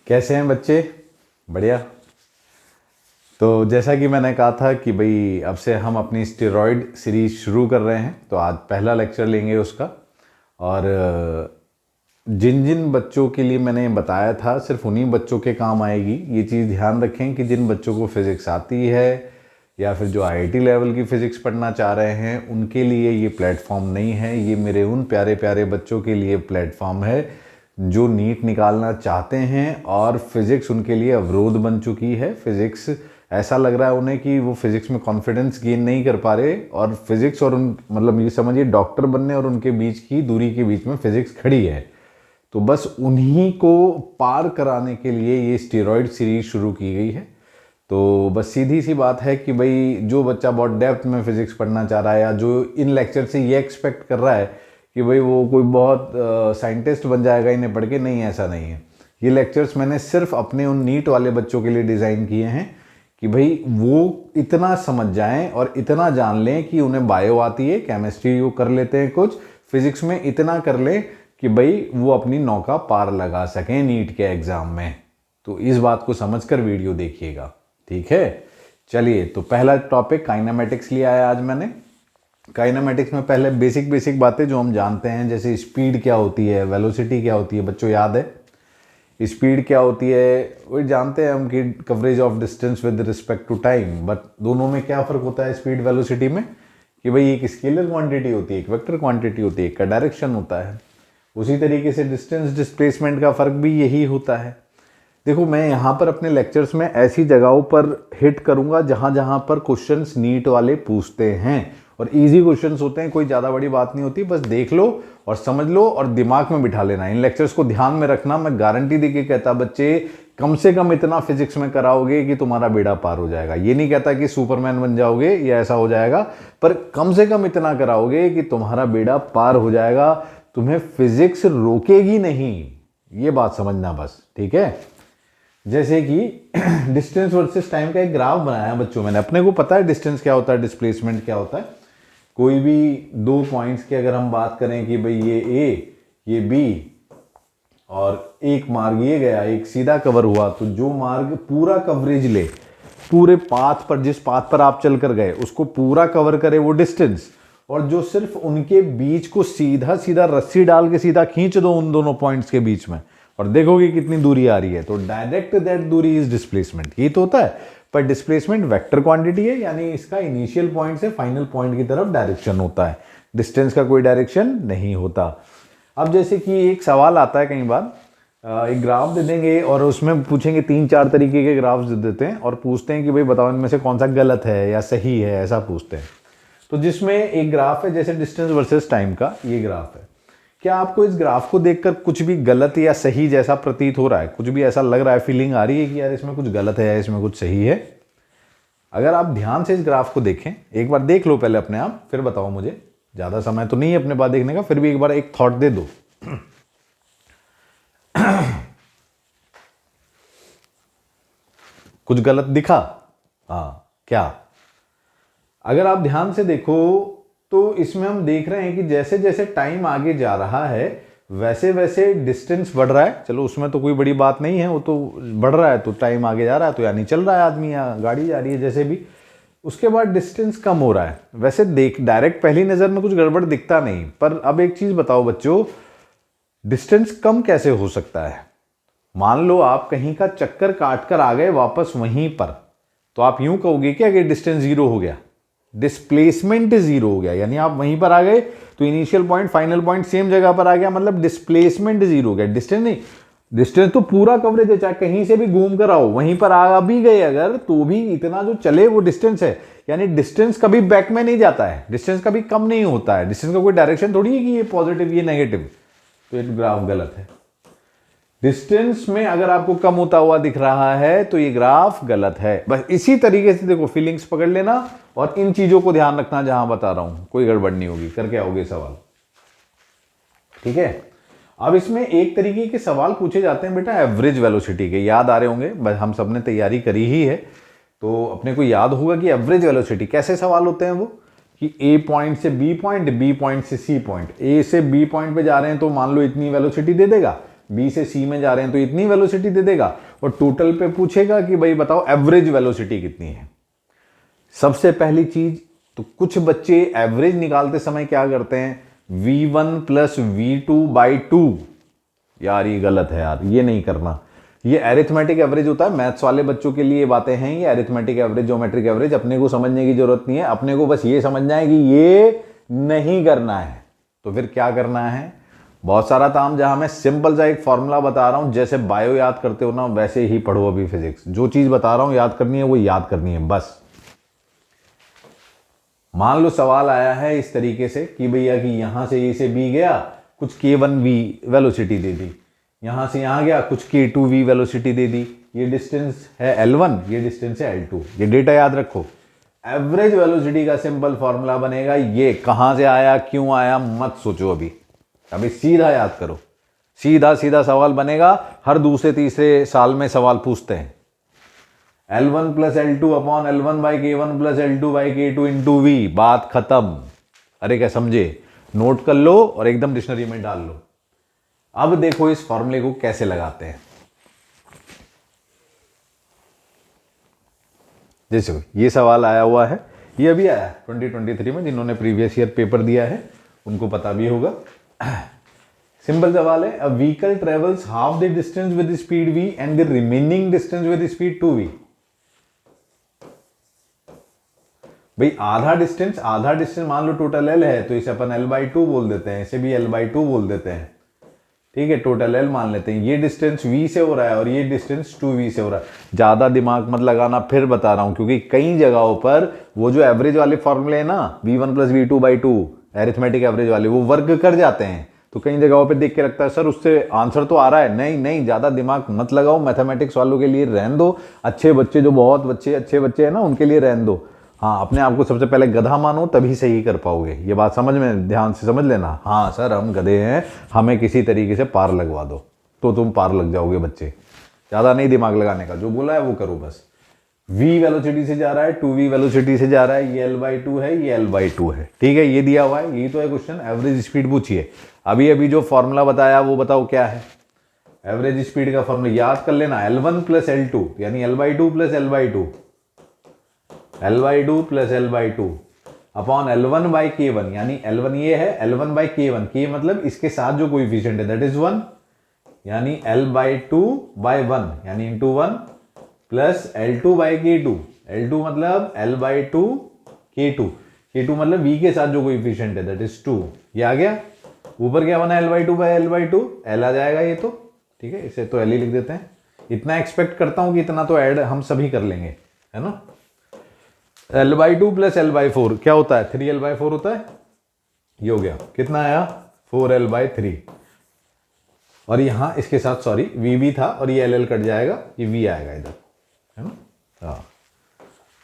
कैसे हैं बच्चे? बढ़िया। तो जैसा कि मैंने कहा था कि भाई अब से हम अपनी स्टेरॉयड सीरीज शुरू कर रहे हैं, तो आज पहला लेक्चर लेंगे उसका। और जिन जिन बच्चों के लिए मैंने बताया था सिर्फ उन्हीं बच्चों के काम आएगी। ये चीज़ ध्यान रखें कि जिन बच्चों को फिज़िक्स आती है या फिर जो आईआईटी लेवल की फ़िज़िक्स पढ़ना चाह रहे हैं उनके लिए ये प्लेटफॉर्म नहीं है। ये मेरे उन प्यारे प्यारे बच्चों के लिए प्लेटफॉर्म है जो नीट निकालना चाहते हैं और फिज़िक्स उनके लिए अवरोध बन चुकी है। फिज़िक्स ऐसा लग रहा है उन्हें कि वो फिज़िक्स में कॉन्फिडेंस गेन नहीं कर पा रहे, और फिज़िक्स और उन मतलब ये समझिए डॉक्टर बनने और उनके बीच की दूरी के बीच में फिज़िक्स खड़ी है। तो बस उन्हीं को पार कराने के लिए ये स्टेरॉयड सीरीज शुरू की गई है। तो बस सीधी सी बात है कि भाई जो बच्चा बहुत डेप्थ में फिज़िक्स पढ़ना चाह रहा है या जो इन लेक्चर से ये एक्सपेक्ट कर रहा है कि भाई वो कोई बहुत साइंटिस्ट बन जाएगा इन्हें पढ़ के, नहीं, ऐसा नहीं है। ये लेक्चर्स मैंने सिर्फ अपने उन नीट वाले बच्चों के लिए डिज़ाइन किए हैं कि भाई वो इतना समझ जाएं और इतना जान लें कि उन्हें बायो आती है, केमिस्ट्री वो कर लेते हैं, कुछ फिज़िक्स में इतना कर लें कि भाई वो अपनी नौका पार लगा सकें नीट के एग्ज़ाम में। तो इस बात को समझकर वीडियो देखिएगा, ठीक है? चलिए, तो पहला टॉपिक काइनेमेटिक्स लिया है आज मैंने। काइनेमेटिक्स में पहले बेसिक बातें जो हम जानते हैं, जैसे स्पीड क्या होती है, वेलोसिटी क्या होती है, बच्चों याद है? स्पीड क्या होती है वो जानते हैं हम कि coverage of distance with respect to time. But दोनों में क्या फ़र्क होता है स्पीड वेलोसिटी में? कि भाई एक स्केलर क्वांटिटी होती है, एक वेक्टर क्वांटिटी होती है, एक का डायरेक्शन होता है। उसी तरीके से डिस्टेंस डिस्प्लेसमेंट का फ़र्क भी यही होता है। देखो, मैं यहाँ पर अपने लेक्चर्स में ऐसी जगहों पर हिट करूँगा जहाँ जहाँ पर क्वेश्चंस नीट वाले पूछते हैं, और इजी क्वेश्चंस होते हैं, कोई ज़्यादा बड़ी बात नहीं होती। बस देख लो और समझ लो और दिमाग में बिठा लेना। इन लेक्चर्स को ध्यान में रखना। मैं गारंटी दे के कहता बच्चे कम से कम इतना फिजिक्स में कराओगे कि तुम्हारा बेड़ा पार हो जाएगा। ये नहीं कहता कि सुपरमैन बन जाओगे या ऐसा हो जाएगा, पर कम से कम इतना कराओगे कि तुम्हारा बेड़ा पार हो जाएगा, तुम्हें फिजिक्स रोकेगी नहीं। ये बात समझना बस, ठीक है? जैसे कि डिस्टेंस वर्सेस टाइम का एक ग्राफ बनाया है बच्चों मैंने। अपने को पता है डिस्टेंस क्या होता है, डिस्प्लेसमेंट क्या होता है। कोई भी दो पॉइंट्स की अगर हम बात करें कि भाई ये ए ये बी और एक मार्ग ये गया, एक सीधा कवर हुआ, तो जो मार्ग पूरा कवरेज ले, पूरे पाथ पर, जिस पाथ पर आप चल कर गए उसको पूरा कवर करे वो डिस्टेंस, और जो सिर्फ उनके बीच को सीधा सीधा रस्सी डाल के सीधा खींच दो उन दोनों पॉइंट्स के बीच में और देखोगे कितनी दूरी आ रही है, तो डायरेक्ट दैट दूरी इज डिस्प्लेसमेंट। ये तो होता है, पर डिस्प्लेसमेंट वेक्टर क्वांटिटी है, यानी इसका इनिशियल पॉइंट से फाइनल पॉइंट की तरफ डायरेक्शन होता है। डिस्टेंस का कोई डायरेक्शन नहीं होता। अब जैसे कि एक सवाल आता है कई बार, एक ग्राफ दे देंगे और उसमें पूछेंगे, 3-4 तरीके के ग्राफ्स दे देते हैं और पूछते हैं कि भाई बताओ इनमें से कौन सा गलत है या सही है, ऐसा पूछते हैं। तो जिसमें एक ग्राफ है जैसे डिस्टेंस वर्सेस टाइम का ये ग्राफ है, क्या आपको इस ग्राफ को देखकर कुछ भी गलत या सही जैसा प्रतीत हो रहा है? कुछ भी ऐसा लग रहा है, फीलिंग आ रही है कि यार इसमें कुछ गलत है या इसमें कुछ सही है? अगर आप ध्यान से इस ग्राफ को देखें, एक बार देख लो पहले अपने आप, फिर बताओ मुझे। ज़्यादा समय तो नहीं है अपने पास देखने का, फिर भी एक बार एक थॉट दे दो। कुछ गलत दिखा? हाँ, क्या? अगर आप ध्यान से देखो तो इसमें हम देख रहे हैं कि जैसे जैसे टाइम आगे जा रहा है वैसे वैसे डिस्टेंस बढ़ रहा है। चलो उसमें तो कोई बड़ी बात नहीं है, वो तो बढ़ रहा है तो टाइम आगे जा रहा है, तो यानी चल रहा है आदमी या गाड़ी जा रही है जैसे भी। उसके बाद डिस्टेंस कम हो रहा है। वैसे देख डायरेक्ट पहली नज़र में कुछ गड़बड़ दिखता नहीं, पर अब एक चीज़ बताओ बच्चों, डिस्टेंस कम कैसे हो सकता है? मान लो आप कहीं का चक्कर काट कर आ गए वापस वहीं पर, तो आप यूं कहोगे क्या कि डिस्टेंस जीरो हो गया? डिस्प्लेसमेंट जीरो हो गया, यानी आप वहीं पर आ गए तो initial point final point same जगह पर आ गया, मतलब डिस्प्लेसमेंट जीरो हो गया। डिस्टेंस नहीं, डिस्टेंस तो पूरा कवरेज है, चाहे कहीं से भी घूम कर आओ वहीं पर आ भी गए अगर, तो भी इतना जो चले वो डिस्टेंस है। यानी डिस्टेंस कभी बैक में नहीं जाता है, डिस्टेंस कभी कम नहीं होता है। डिस्टेंस का कोई डायरेक्शन थोड़ी है कि ये पॉजिटिव ये नेगेटिव। तो ये ग्राफ गलत है। डिस्टेंस में अगर आपको कम होता हुआ दिख रहा है तो ये ग्राफ गलत है। बस इसी तरीके से देखो, फीलिंग्स पकड़ लेना और इन चीजों को ध्यान रखना जहां बता रहा हूं, कोई गड़बड़ नहीं होगी। करके आओगे सवाल, ठीक है? अब इसमें एक तरीके के सवाल पूछे जाते हैं बेटा एवरेज वेलोसिटी के, याद आ रहे होंगे, बस हम सबने तैयारी करी ही है तो अपने को याद होगा कि एवरेज वेलोसिटी कैसे सवाल होते हैं वो, कि ए पॉइंट से बी पॉइंट, बी पॉइंट से सी पॉइंट, ए से बी पॉइंट पे जा रहे हैं तो मान लो इतनी वेलोसिटी दे देगा, बी से सी में जा रहे हैं तो इतनी वेलोसिटी दे देगा, और टोटल पे पूछेगा कि भाई बताओ एवरेज वेलोसिटी कितनी है। सबसे पहली चीज तो कुछ बच्चे एवरेज निकालते समय क्या करते हैं, v1 प्लस v2/2। यार ये गलत है यार, ये नहीं करना। ये एरिथमेटिक एवरेज होता है, मैथ्स वाले बच्चों के लिए ये बातें हैं। ये एरिथमेटिक एवरेज, ज्योमेट्रिक एवरेज अपने को समझने की जरूरत नहीं है। अपने को बस ये समझना है कि ये नहीं करना है। तो फिर क्या करना है, बहुत सारा काम, जहां मैं सिंपल सा एक फॉर्मूला बता रहा हूं, जैसे बायो याद करते हो ना वैसे ही पढ़ो अभी फिजिक्स। जो चीज बता रहा हूं याद करनी है वो याद करनी है बस। मान लो सवाल आया है इस तरीके से कि भैया कि यहां से ए से बी गया, कुछ k1v वेलोसिटी दे दी, यहां से यहां गया, कुछ k2v वेलोसिटी दे दी। ये डिस्टेंस है L1, ये डिस्टेंस है L2। ये डेटा याद रखो। एवरेज वेलोसिटी का सिंपल फॉर्मूला बनेगा ये। कहां से आया, क्यों आया, मत सोचो अभी सीधा याद करो। सीधा सीधा सवाल बनेगा, हर दूसरे तीसरे साल में सवाल पूछते हैं। L1 plus L2 upon L1/K1 plus L2/K2 into V। बात खत्म। अरे क्या समझे, नोट कर लो और एकदम डिक्शनरी में डाल लो। अब देखो इस फॉर्मूले को कैसे लगाते हैं। जैसे ये सवाल आया हुआ है, ये अभी आया 2023 में, जिन्होंने प्रीवियस ईयर पेपर दिया है उनको पता भी होगा। सिंपल सवाल है, a vehicle travels half the distance with speed v and the remaining distance with speed 2v। भाई आधा डिस्टेंस मान लो टोटल L है तो इसे अपन L/2 बोल देते हैं, इसे भी L/2 बोल देते हैं। ठीक है, टोटल L मान लेते हैं। ये डिस्टेंस v से हो रहा है और ये डिस्टेंस 2v से हो रहा है। ज्यादा दिमाग मत लगाना, फिर बता रहा हूं, क्योंकि कई जगहों पर वो जो एवरेज वाले फॉर्मूले है ना, v1 plus v2/2 arithmetic average वाले, वो वर्क कर जाते हैं। तो कई जगहों पे देख के लगता है सर उससे आंसर तो आ रहा है। नहीं नहीं, ज्यादा दिमाग मत लगाओ। मैथमेटिक्स वालों के लिए रहने दो। अच्छे बच्चे, जो बहुत अच्छे बच्चे हैं ना, उनके लिए रहने दो। हाँ, अपने आप को सबसे पहले गधा मानो, तभी सही कर पाओगे। ये बात समझ में, ध्यान से समझ लेना। हाँ सर हम गधे हैं, हमें किसी तरीके से पार लगवा दो, तो तुम पार लग जाओगे बच्चे। ज्यादा नहीं दिमाग लगाने का, जो बोला है वो करो बस। v वेलोसिटी से जा रहा है, 2v वेलोसिटी से जा रहा है, ये L/2 है, ये L/2 है। ठीक है, ये दिया हुआ है, यही तो है क्वेश्चन। एवरेज स्पीड पूछिए। अभी जो फॉर्मूला बताया वो बताओ क्या है। एवरेज स्पीड का फॉर्मूला याद कर लेना, L1 प्लस L2 यानी L/2 plus L/2, L/2 plus L/2 upon L1/K1 यानी L1 ये है, L1/K1, K मतलब इसके साथ जो कोएफिशिएंट है दैट इज 1, यानी L/2/1 यानी इंटू 1 प्लस L2/K2, L2 मतलब L/2 K2, K2 मतलब V के साथ जो कोएफिशिएंट है दैट इज 2। ये आ गया। ऊपर क्या बना, L/2/L/2, L आ जाएगा ये तो। ठीक है, इसे तो L ही लिख देते हैं। इतना एक्सपेक्ट करता हूं कि इतना तो ऐड हम सभी कर लेंगे, है ना। L/2 प्लस L/4 क्या होता है, 3L/4 होता है। ये हो गया, कितना आया, 4L/3। और यहां इसके साथ सॉरी V भी था और ये LL कट जाएगा, ये V आएगा इधर, है ना। हाँ,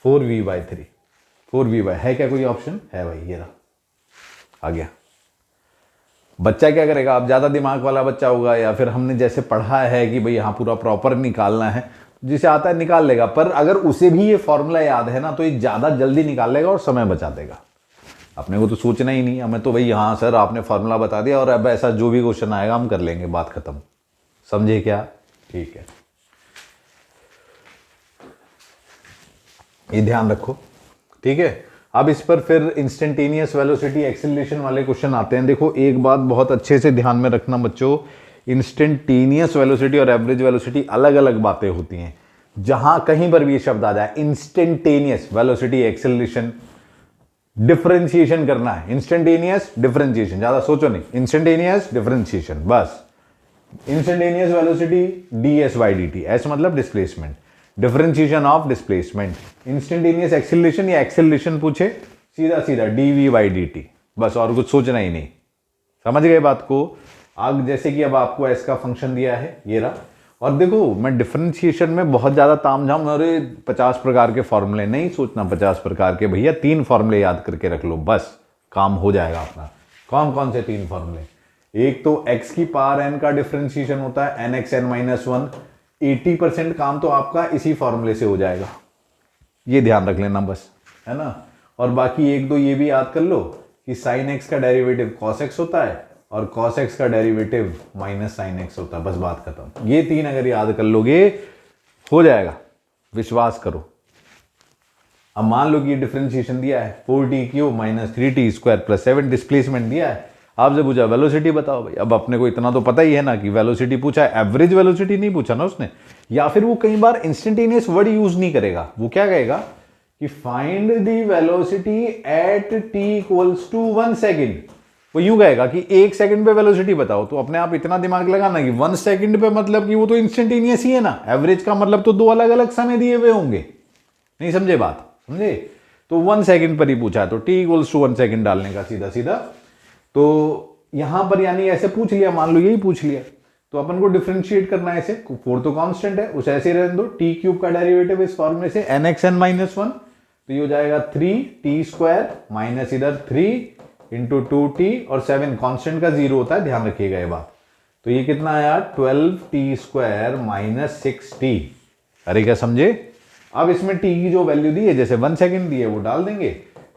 4V/3, 4V है क्या कोई ऑप्शन है भाई, ये रहा, आ गया। बच्चा क्या करेगा, अब ज्यादा दिमाग वाला बच्चा होगा, या फिर हमने जैसे पढ़ा है कि भाई यहाँ पूरा प्रॉपर निकालना है, जिसे आता है निकाल लेगा। पर अगर उसे भी ये फॉर्मूला याद है ना, तो ये ज्यादा जल्दी निकाल लेगा और समय बचा देगा। अपने को तो सोचना ही नहीं, हमें तो भाई हाँ सर आपने फॉर्मूला बता दिया और अब ऐसा जो भी क्वेश्चन आएगा हम कर लेंगे, बात खत्म। समझे क्या, ठीक है, ये ध्यान रखो। ठीक है, अब इस पर फिर इंस्टेंटेनियस वेलोसिटी एक्सेलरेशन वाले क्वेश्चन आते हैं। देखो एक बात बहुत अच्छे से ध्यान में रखना बच्चों, इंस्टेंटेनियस वेलोसिटी और एवरेज वेलोसिटी अलग अलग बातें होती हैं। जहां कहीं पर भी ये शब्द आ जाए इंस्टेंटेनियस वेलोसिटी एक्सेलरेशन, डिफरेंशिएशन करना है। इंस्टेंटेनियस डिफरेंशिएशन, ज्यादा सोचो नहीं, इंस्टेंटेनियस डिफरेंशिएशन बस। इंस्टेंटेनियस वेलोसिटी ds/dt, एस मतलब displacement, differentiation of displacement. Instantaneous acceleration या एक्सेलरेशन पूछे, सीधा सीधा dv/dt बस, और कुछ सोचना ही नहीं। समझ गए बात को। अब जैसे कि अब आपको एस का फंक्शन दिया है, ये रहा। और देखो मैं डिफरेंशिएशन में बहुत ज्यादा तामझाम, अरे 50 प्रकार के फॉर्मूले नहीं सोचना, 50 प्रकार के भैया 3 फॉर्मूले याद करके रख लो बस, काम हो जाएगा अपना। कौन कौन से 3 फॉर्मूले, एक तो x की पावर n का डिफरेंशिएशन होता है nxn-1, 80% काम तो आपका इसी फॉर्मूले से हो जाएगा, ये ध्यान रख लेना बस, है ना। और बाकी एक दो ये भी याद कर लो कि sin x का डेरिवेटिव cos x होता है और cos x का डेरिवेटिव माइनस साइन एक्स होता है। बस बात खत्म। ये 3 अगर याद कर लोगे हो जाएगा, विश्वास करो। अब मान लो कि ये डिफरेंशिएशन दिया है 4t³ minus 3t² plus 7 displacement दिया है। आपसे पूछा वेलोसिटी बताओ भाई। अब अपने को इतना तो पता ही है ना कि वेलोसिटी पूछा है, एवरेज वेलोसिटी नहीं पूछा ना उसने। या फिर वो कई बार इंस्टेंटेनियस वर्ड यूज नहीं करेगा, वो क्या कहेगा कि find the velocity at t equals to 1 second. वो यूं कहेगा कि 1 सेकंड पे वेलोसिटी बताओ। तो अपने आप इतना दिमाग लगाना कि 1 सेकंड पे मतलब कि वो तो इंस्टेंटेनियस ही है ना, एवरेज का मतलब तो 2 अलग अलग समय दिए हुए होंगे। नहीं समझे बात? समझे? तो 1 सेकंड पर ही पूछा है, तो t इक्वल्स टू 1 सेकंड डालने का सीधा सीधा। तो यहां पर यानी ऐसे पूछ लिया, मान लो यही पूछ लिया, तो अपन को डिफरेंशिएट करना है इसे। 4 तो कांस्टेंट है, उसे ऐसे ही रहने दो। t³ का डेरिवेटिव इस फॉर्म में से nxn-1, तो ये हो जाएगा 3t² माइनस इधर 3 इंटू 2t और 7 कांस्टेंट का 0 होता है, ध्यान रखिएगा ये बात। तो ये कितना आया 12t² माइनस 6t। अरे क्या समझे? अब इसमें t की जो वैल्यू दी है, जैसे 1 सेकंड दी है वो डाल देंगे,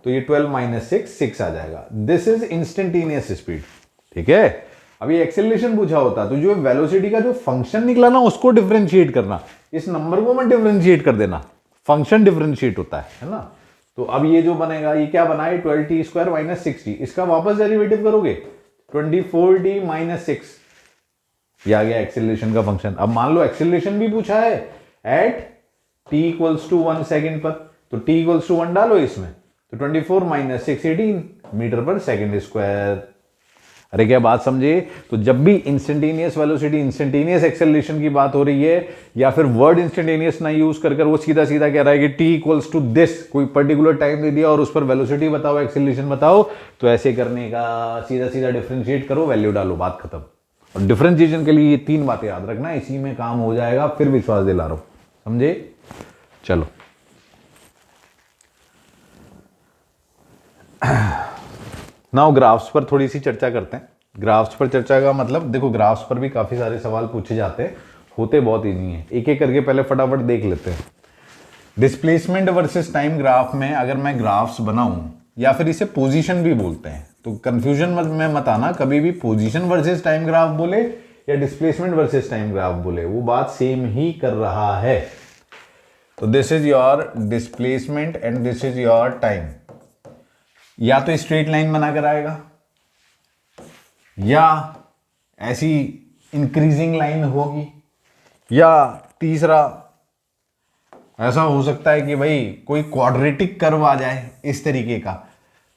तो ये 12 माइनस 6 आ जाएगा। This is instantaneous speed. ठीक है। अब ये एक्सेलरेशन पूछा होता तो जो वेलोसिटी का जो फंक्शन निकला ना उसको डिफरेंशिएट करना, इस नंबर को मत डिफरेंशिएट कर देना, फंक्शन डिफरेंशिएट होता है ना। तो अब ये जो बनेगा, ये क्या बना है 12t² माइनस 6t, इसका वापस डेरिवेटिव करोगे 24t माइनस 6, ये आ गया एक्सेलरेशन का फंक्शन। अब मान लो एक्सेलरेशन भी पूछा है at t equals to 1 second पर, तो t इक्वल्स टू 1 डालो इसमें, तो 24 minus 6 18 metre per second square. अरे क्या बात समझे? तो जब भी इंस्टेंटेनियस वेलोसिटी, इंस्टेंटेनियस एक्सेलरेशन की बात हो रही है, या फिर वर्ड इंस्टेंटेनियस ना यूज कर वो सीधा सीधा कह रहा है कि t इक्वल्स टू दिस, कोई पर्टिकुलर टाइम दे दिया और उस पर वेलोसिटी बताओ, एक्सेलरेशन बताओ, तो ऐसे करने का सीधा सीधा डिफरेंशिएट करो, वैल्यू डालो, बात खत्म। और डिफरेंशिएशन के लिए ये 3 बातें याद रखना, इसी में काम हो जाएगा, फिर विश्वास दिला रहा हूं। समझे? चलो नाउ ग्राफ्स पर थोड़ी सी चर्चा करते हैं। ग्राफ्स पर चर्चा का मतलब, देखो ग्राफ्स पर भी काफी सारे सवाल पूछे जाते हैं, होते बहुत इजी हैं। एक एक करके पहले फटाफट देख लेते हैं। डिस्प्लेसमेंट वर्सेस टाइम ग्राफ में अगर मैं ग्राफ्स बनाऊं, या फिर इसे पोजीशन भी बोलते हैं, तो कंफ्यूजन में मत आना, कभी भी पोजीशन वर्सेस टाइम ग्राफ बोले या डिस्प्लेसमेंट वर्सेस टाइम ग्राफ बोले, वो बात सेम ही कर रहा है। तो this is your displacement and this is your time. या तो स्ट्रेट लाइन बनाकर आएगा, या ऐसी इंक्रीजिंग लाइन होगी, या तीसरा ऐसा हो सकता है कि भाई कोई क्वाड्रेटिक कर्व आ जाए इस तरीके का।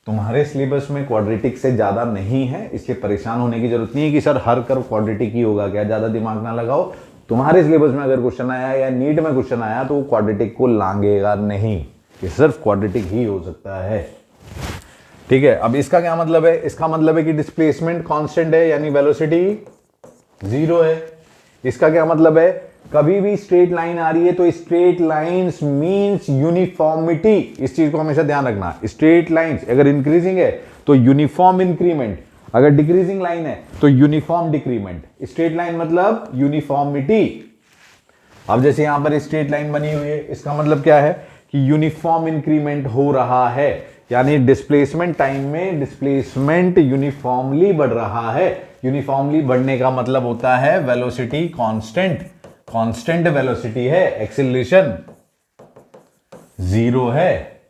तुम्हारे सिलेबस में क्वाड्रेटिक से ज्यादा नहीं है, इसलिए परेशान होने की जरूरत नहीं है कि सर हर कर्व क्वाड्रेटिक ही होगा क्या, ज्यादा दिमाग ना लगाओ। तुम्हारे सिलेबस में अगर क्वेश्चन आया या नीट में क्वेश्चन आया तो वो क्वाड्रेटिक को लांगेगा नहीं, कि सिर्फ क्वाड्रेटिक ही हो सकता है। ठीक है। अब इसका क्या मतलब है? इसका मतलब है कि डिस्प्लेसमेंट कांस्टेंट है, यानी वेलोसिटी 0 है। इसका क्या मतलब है? कभी भी स्ट्रेट लाइन आ रही है तो स्ट्रेट लाइंस मींस यूनिफॉर्मिटी, इस चीज को हमेशा ध्यान रखना। स्ट्रेट लाइंस अगर इंक्रीजिंग है तो यूनिफॉर्म इंक्रीमेंट, अगर डिक्रीजिंग लाइन है तो यूनिफॉर्म डिक्रीमेंट। स्ट्रेट लाइन मतलब यूनिफॉर्मिटी। अब जैसे यहां पर स्ट्रेट लाइन बनी हुई है, इसका मतलब क्या है कि यूनिफॉर्म इंक्रीमेंट हो रहा है, यानी डिस्प्लेसमेंट टाइम में डिस्प्लेसमेंट यूनिफॉर्मली बढ़ रहा है। यूनिफॉर्मली बढ़ने का मतलब होता है वेलोसिटी कांस्टेंट, कांस्टेंट वेलोसिटी है, एक्सेलरेशन 0 है।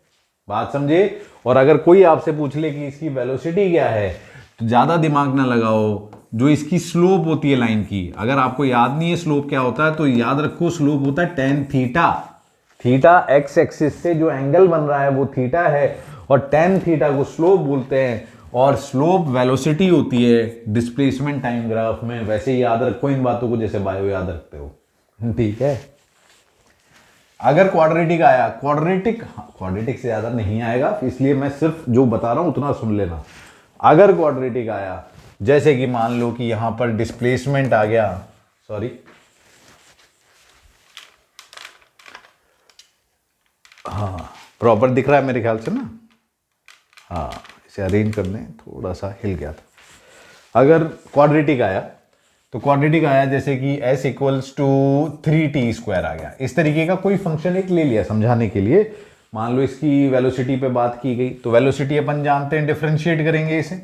बात समझे? और अगर कोई आपसे पूछ ले कि इसकी वेलोसिटी क्या है, तो ज्यादा दिमाग ना लगाओ, जो इसकी स्लोप होती है लाइन की, अगर आपको याद नहीं है स्लोप क्या होता है, तो याद रखो स्लोप होता है tan theta. Theta x axis से जो एंगल बन रहा है वो थीटा है, और tan थीटा को स्लोप बोलते हैं, और स्लोप वेलोसिटी होती है डिस्प्लेसमेंट टाइम ग्राफ में। वैसे ही याद रखो इन बातों को, जैसे बायो याद रखते हो। ठीक है। अगर क्वाड्रेटिक आया, क्वाड्रेटिक से ज्यादा नहीं आएगा, इसलिए मैं सिर्फ जो बता रहा हूं उतना सुन लेना। अगर क्वाड्रेटिक आया, जैसे कि मान लो कि यहां पर डिस्प्लेसमेंट आ गया, सॉरी हाँ प्रॉपर दिख रहा है मेरे ख्याल से ना, हाँ इसे अरेंज कर दें, थोड़ा सा हिल गया था। अगर क्वाड्रेटिक आया तो क्वाड्रेटिक आया जैसे कि s इक्वल्स टू 3t² आ गया, इस तरीके का कोई फंक्शन एक ले लिया समझाने के लिए। मान लो इसकी वेलोसिटी पे बात की गई, तो वेलोसिटी अपन जानते हैं, डिफरेंशिएट करेंगे इसे,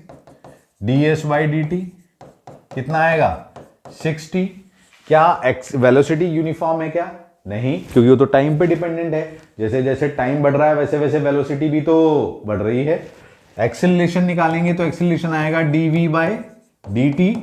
ds/dt कितना आएगा 60। क्या वेलोसिटी यूनिफॉर्म है क्या? नहीं, क्योंकि वो तो टाइम पे डिपेंडेंट है। जैसे जैसे टाइम बढ़ रहा है वैसे वैसे वेलोसिटी भी तो बढ़ रही है। एक्सेलरेशन निकालेंगे तो एक्सेलरेशन आएगा dv/dt,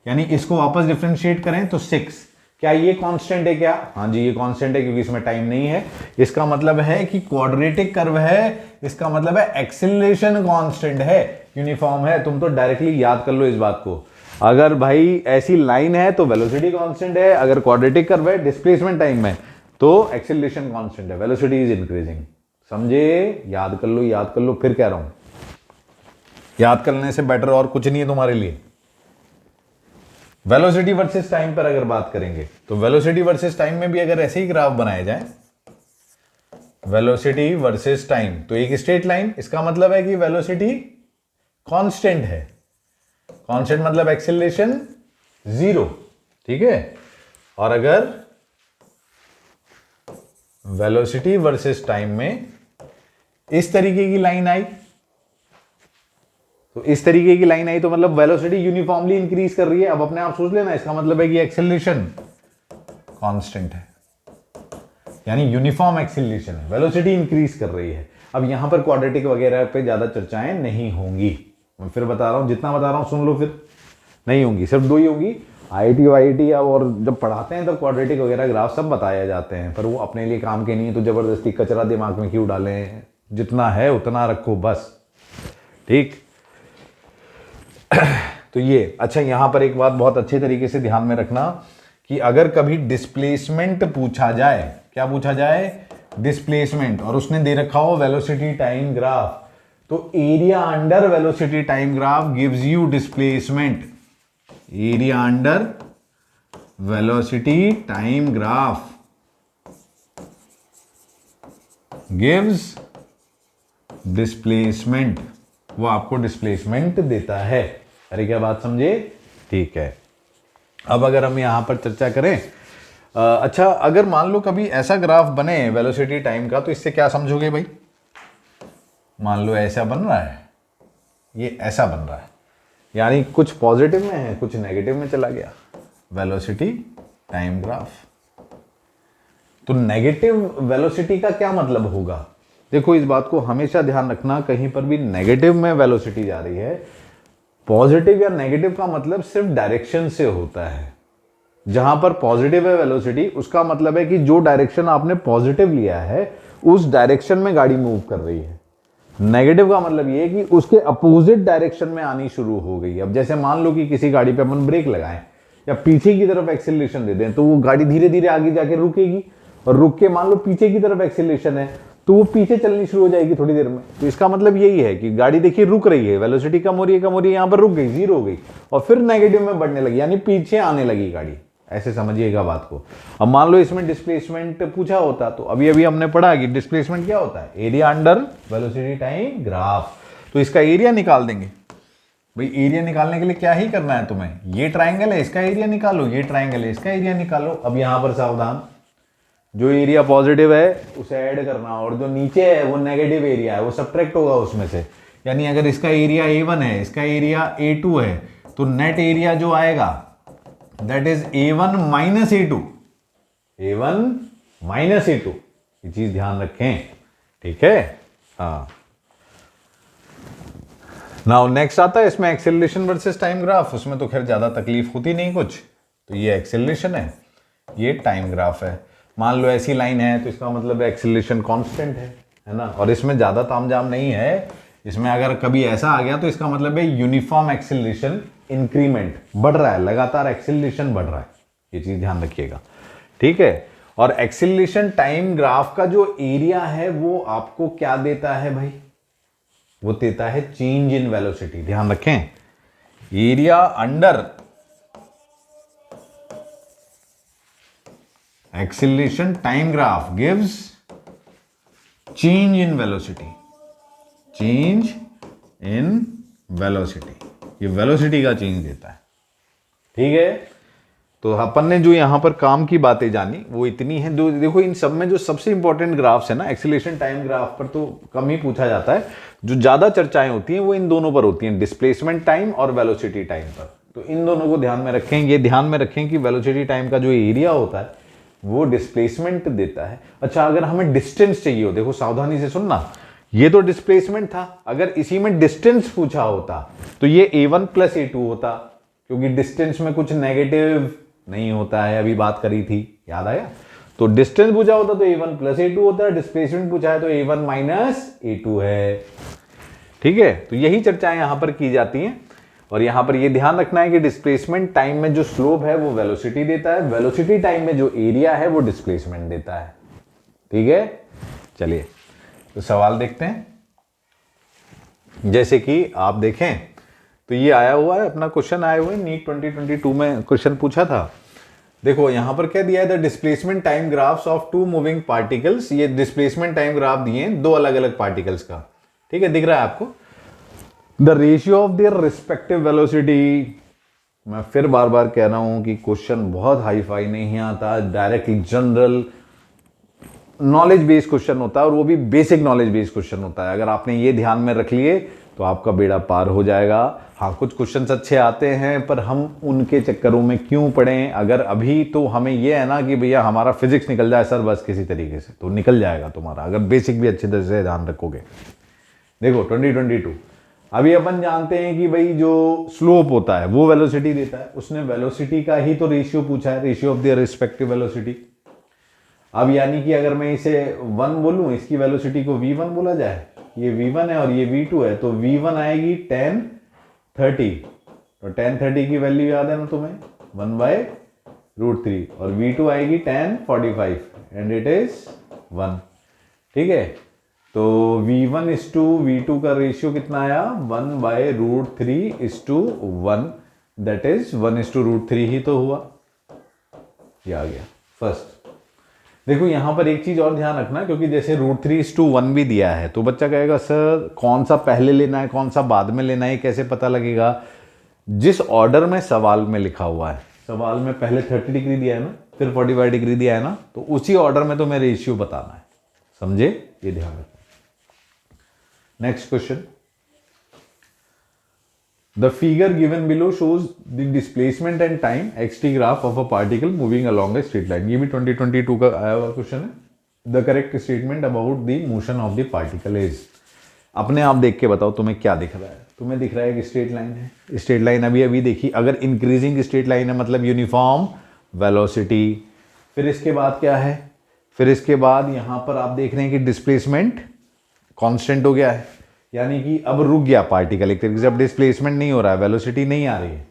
यानी इसको वापस डिफरेंशिएट करें तो 6। क्या ये कांस्टेंट है क्या? हाँ जी, ये कांस्टेंट है क्योंकि इसमें टाइम नहीं है। इसका मतलब है कि क्वाड्रेटिक कर्व है, इसका मतलब है एक्सेलरेशन कांस्टेंट है, यूनिफॉर्म है। तुम तो डायरेक्टली याद कर लो इस बात को। अगर भाई ऐसी लाइन है तो वेलोसिटी कांस्टेंट है, अगर क्वाड्रेटिक कर्व है डिस्प्लेसमेंट टाइम है तो एक्सेलरेशन कांस्टेंट है, वेलोसिटी इज इंक्रीजिंग। समझे? याद कर लो, याद कर लो, फिर कह रहा हूं याद करने से बेटर और कुछ नहीं है तुम्हारे लिए। वेलोसिटी वर्सेस टाइम पर अगर बात करेंगे तो वेलोसिटी वर्सेस टाइम में भी अगर ऐसे ही ग्राफ बनाया जाए, वेलोसिटी वर्सेस टाइम, तो एक स्ट्रेट लाइन, इसका मतलब है कि वेलोसिटी कांस्टेंट है। कांस्टेंट मतलब एक्सेलरेशन 0, ठीक है। और अगर वेलोसिटी वर्सेस टाइम में इस तरीके की लाइन आई, तो इस तरीके की लाइन आई तो मतलब वेलोसिटी यूनिफॉर्मली इंक्रीज कर रही है। अब अपने आप सोच लेना, इसका मतलब है कि एक्सेलरेशन कांस्टेंट है, यानी यूनिफॉर्म एक्सेलरेशन है, वेलोसिटी इंक्रीज कर रही है। अब यहां पर क्वाड्रेटिक वगैरह पे ज्यादा चर्चाएं नहीं होंगी, मैं फिर बता रहा हूं, जितना बता रहा हूं सुन लो, फिर नहीं होंगी, सिर्फ 2 ही होंगी। आईआईटी वाईआईटी और जब पढ़ाते हैं तब क्वाड्रेटिक वगैरह ग्राफ सब बताए जाते हैं, पर वो अपने लिए काम के नहीं है, तो जबरदस्ती कचरा दिमाग में क्यों डालें, जितना है उतना रखो बस, ठीक। तो ये अच्छा, यहां पर एक बात बहुत अच्छे तरीके से ध्यान में रखना कि अगर कभी डिस्प्लेसमेंट पूछा जाए, क्या पूछा जाए? डिस्प्लेसमेंट, और उसने दे रखा हो वेलोसिटी टाइम ग्राफ, तो area under velocity time graph gives you displacement. Area under velocity time graph gives displacement, वो आपको डिस्प्लेसमेंट देता है। अरे क्या बात समझे? ठीक है। अब अगर हम यहां पर चर्चा करें, अच्छा अगर मान लो कभी ऐसा ग्राफ बने वेलोसिटी टाइम का, तो इससे क्या समझोगे भाई? मान लो ऐसा बन रहा है, ये ऐसा बन रहा है, यानी कुछ पॉजिटिव में है कुछ नेगेटिव में चला गया, वेलोसिटी टाइम ग्राफ। तो नेगेटिव वेलोसिटी का क्या मतलब होगा? देखो इस बात को हमेशा ध्यान रखना, कहीं पर भी नेगेटिव में वेलोसिटी जा रही है, पॉजिटिव या नेगेटिव का मतलब सिर्फ डायरेक्शन से होता है। जहां पर पॉजिटिव है वेलोसिटी, उसका मतलब है कि जो डायरेक्शन आपने पॉजिटिव लिया है उस डायरेक्शन में गाड़ी मूव कर रही है। नेगेटिव का मतलब यह है कि उसके अपोजिट डायरेक्शन में आनी शुरू हो गई। अब जैसे मान लो कि किसी गाड़ी पे अपन ब्रेक लगाएं या पीछे की तरफ एक्सेलरेशन दे दें, तो वो गाड़ी धीरे धीरे आगे जाके रुकेगी, और रुक के मान लो पीछे की तरफ एक्सेलरेशन है तो वो पीछे चलनी शुरू हो जाएगी थोड़ी देर में। तो इसका मतलब यही है कि गाड़ी देखिए रुक रही है, वेलोसिटी कम हो रही है, यहां पर रुक गई, 0 हो गई, और फिर नेगेटिव में बढ़ने लगी, यानी पीछे आने लगी गाड़ी। ऐसे समझिएगा बात को। अब मान लो इसमें डिस्प्लेसमेंट पूछा होता, तो अभी अभी हमने पढ़ा कि डिस्प्लेसमेंट क्या होता है? Area under velocity time graph. तो इसका एरिया निकाल देंगे भाई। एरिया निकालने के लिए क्या ही करना है तुम्हें, ये ट्राइंगल है इसका एरिया निकालो, ये ट्राइंगल है इसका एरिया निकालो। अब यहां पर सावधान, जो एरिया पॉजिटिव है उसे ऐड करना, और जो नीचे है वो नेगेटिव एरिया है वो सब्ट्रैक्ट होगा उसमें से। यानी अगर इसका एरिया A1 है, इसका एरिया A2 है, तो नेट एरिया जो आएगा that is A1 minus A2। A1 minus A2, ये चीज ध्यान रखें, ठीक है। हाँ, नाउ नेक्स्ट आता है इसमें एक्सेलरेशन वर्सेस टाइम ग्राफ। उसमें तो खैर ज्यादा तकलीफ होती नहीं कुछ, तो ये एक्सेलरेशन है, ये टाइम ग्राफ है। मान लो ऐसी लाइन है तो इसका मतलब एक्सेलरेशन कांस्टेंट है ना, और इसमें ज्यादा तामझाम नहीं है। इसमें अगर कभी ऐसा आ गया तो इसका मतलब है यूनिफॉर्म एक्सेलरेशन इंक्रीमेंट, बढ़ रहा है, लगातार एक्सेलरेशन बढ़ रहा है, ये चीज ध्यान रखिएगा, ठीक है। और एक्सेलरेशन टाइम ग्राफ का जो एरिया है वो आपको क्या देता है भाई? वो देता है चेंज इन वेलोसिटी। ध्यान रखें, area under acceleration time graph gives change in velocity, change in velocity, ये वेलोसिटी का चेंज देता है, ठीक है। तो अपन ने जो यहाँ पर काम की बातें जानी वो इतनी है। जो देखो इन सब में जो सबसे इंपॉर्टेंट ग्राफ्स है ना, एक्सीलरेशन टाइम ग्राफ पर तो कम ही पूछा जाता है। जो ज्यादा चर्चाएं होती हैं वो इन दोनों पर होती हैं, डिस्प्लेसमेंट टाइम और वेलोसिटी टाइम पर। तो इन दोनों को ध्यान में रखें। ये ध्यान में रखें कि वेलोसिटी टाइम का जो एरिया होता है वो डिस्प्लेसमेंट देता है। अच्छा, अगर हमें डिस्टेंस चाहिए हो, देखो सावधानी से सुनना, ये तो डिस्प्लेसमेंट था, अगर इसी में डिस्टेंस पूछा होता तो ये a1 प्लस a2 होता, क्योंकि डिस्टेंस में कुछ नेगेटिव नहीं होता है, अभी बात करी थी, याद आया। तो डिस्टेंस पूछा होता तो a1 प्लस a2 होता है, डिस्प्लेसमेंट पूछा है तो a1 माइनस a2 है। ठीक है, तो यही चर्चाएं यहां पर की जाती हैं। और यहां पर यह ध्यान रखना है कि डिस्प्लेसमेंट टाइम में जो स्लोप है वो वेलोसिटी देता है, वेलोसिटी टाइम में जो एरिया है वो डिस्प्लेसमेंट देता है। ठीक है, चलिए तो सवाल देखते हैं। जैसे कि आप देखें तो ये आया हुआ है अपना क्वेश्चन, आए हुए नीट 2022 में क्वेश्चन पूछा था। देखो यहां पर क्या दिया है, the displacement time graphs of two moving particles. ये डिस्प्लेसमेंट टाइम ग्राफ दिए हैं दो अलग अलग पार्टिकल्स का। ठीक है, दिख रहा है आपको। The ratio of their respective velocity. मैं फिर बार बार कह रहा हूं कि क्वेश्चन बहुत हाई फाई नहीं आता, directly general knowledge based question होता है, और वो भी बेसिक नॉलेज बेस्ड क्वेश्चन होता है। अगर आपने ये ध्यान में रख लिए तो आपका बेड़ा पार हो जाएगा। हाँ, कुछ क्वेश्चंस अच्छे आते हैं पर हम उनके चक्करों में क्यों पड़ें। अगर अभी तो हमें ये है ना कि भैया हमारा फिजिक्स निकल जाए सर बस किसी तरीके से, तो निकल जाएगा तुम्हारा, अगर बेसिक भी अच्छी तरह से ध्यान रखोगे। देखो 2022 अभी अपन जानते हैं कि भाई जो स्लोप होता है वो वेलोसिटी देता है। उसने वेलोसिटी का ही तो रेशियो पूछा है, ratio of their respective velocity. अब यानी कि अगर मैं इसे 1 बोलूं, इसकी वेलोसिटी को v1 बोला जाए, ये v1 है और ये v2 है, तो v1 आएगी 1030। तो 1030 की वैल्यू याद है ना तुम्हें, 1/√3, और v2 आएगी 1045 एंड इट इज 1। ठीक है, तो v1:v2 का रेशियो कितना आया, 1/√3:1, दैट इज 1:√3 ही तो हुआ। ये आ गया फर्स्ट। देखो यहां पर एक चीज और ध्यान रखना, क्योंकि जैसे √3:1 भी दिया है तो बच्चा कहेगा सर कौन सा पहले लेना है कौन सा बाद में लेना है, कैसे पता लगेगा। जिस ऑर्डर में सवाल में लिखा हुआ है, सवाल में पहले 30 डिग्री दिया है ना, फिर 45 डिग्री दिया है ना, तो उसी ऑर्डर में तुम्हें रेशियो बताना है। समझे, ये ध्यान रखना। Next question, the figure given below shows the displacement and time xt graph of a particle moving along a straight line। ये भी 2022 का आया हुआ क्वेश्चन है। the correct statement about the motion of the particle is। अपने आप देख के बताओ तुम्हें क्या दिख रहा है। तुम्हें दिख रहा है कि स्ट्रेट लाइन है, स्ट्रेट लाइन अभी अभी देखी, अगर इंक्रीजिंग स्ट्रेट लाइन है मतलब यूनिफॉर्म वेलोसिटी। फिर इसके बाद क्या है, फिर इसके बाद यहां पर आप देख रहे हैं कि डिस्प्लेसमेंट कांस्टेंट हो गया है, यानी कि अब रुक गया पार्टिकल एक तरीके से, अब डिस्प्लेसमेंट नहीं हो रहा है, वेलोसिटी नहीं आ रही है।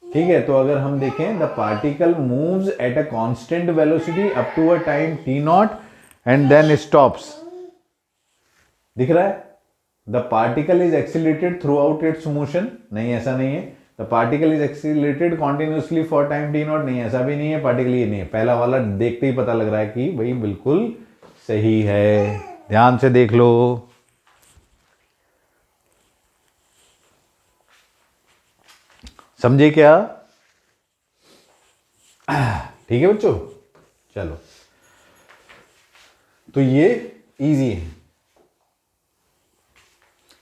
ठीक है, तो अगर हम देखें the particle moves at a constant velocity up to a time t0 and then stops. दिख रहा है, the particle is accelerated throughout its motion. नहीं, ऐसा नहीं है। The particle is accelerated continuously for time t0। नहीं, ऐसा भी नहीं है। पार्टिकल ये नहीं है। पहला वाला देखते ही पता लग रहा है कि भाई बिल्कुल सही है, ध्यान से देख लो। समझे क्या? ठीक है बच्चों, चलो तो ये इजी है।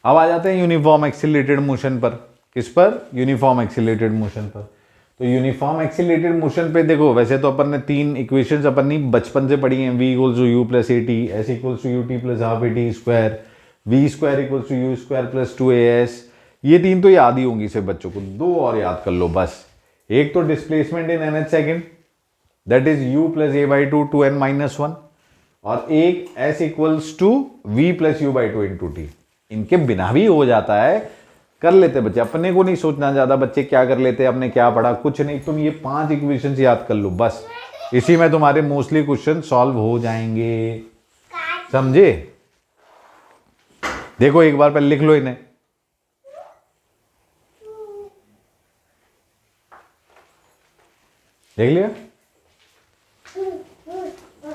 अब आ जाते हैं यूनिफॉर्म एक्सीलरेटेड मोशन पर। किस पर? यूनिफॉर्म एक्सीलरेटेड मोशन पर। तो यूनिफॉर्म एक्सीलरेटेड मोशन पे देखो, वैसे तो अपन ने 3 इक्वेशंस अपन ने बचपन से पढ़ी हैं, v equals to u plus at, s equals to ut plus half at square, v square equals to u square plus 2as। ये 3 तो याद ही होंगी सिर्फ बच्चों को, 2 और याद कर लो बस। एक तो displacement in nth second, that is u plus a/2 2n-1, और एक s equals to v plus u/2 into t। इनके बिना भी हो जाता है, कर लेते बच्चे, अपने को नहीं सोचना ज्यादा। बच्चे क्या कर लेते हैं, अपने क्या पढ़ा, कुछ नहीं, तुम ये 5 इक्वेशंस याद कर लो बस, इसी में तुम्हारे मोस्टली क्वेश्चन सॉल्व हो जाएंगे। समझे? देखो एक बार पहले लिख लो इन्हें। देख लिया?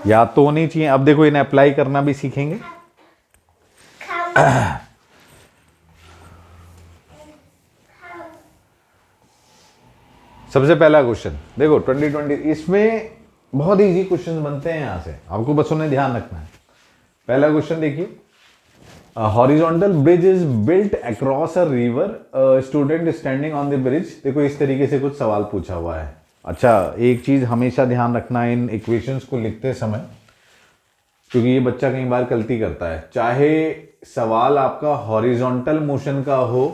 याद तो होनी चाहिए। अब देखो इन्हें अप्लाई करना भी सीखेंगे। सबसे पहला क्वेश्चन देखो 2020, इसमें बहुत इजी क्वेश्चन बनते हैं यहाँ से, आपको बस उन्हें ध्यान रखना है। पहला क्वेश्चन देखिए, horizontal bridge is built across a river, student standing on the bridge. देखो इस तरीके से कुछ सवाल पूछा हुआ है। अच्छा, एक चीज हमेशा ध्यान रखना है इन इक्वेशंस को लिखते समय, क्योंकि ये बच्चा कई बार गलती करता है। चाहे सवाल आपका हॉरिजॉन्टल मोशन का हो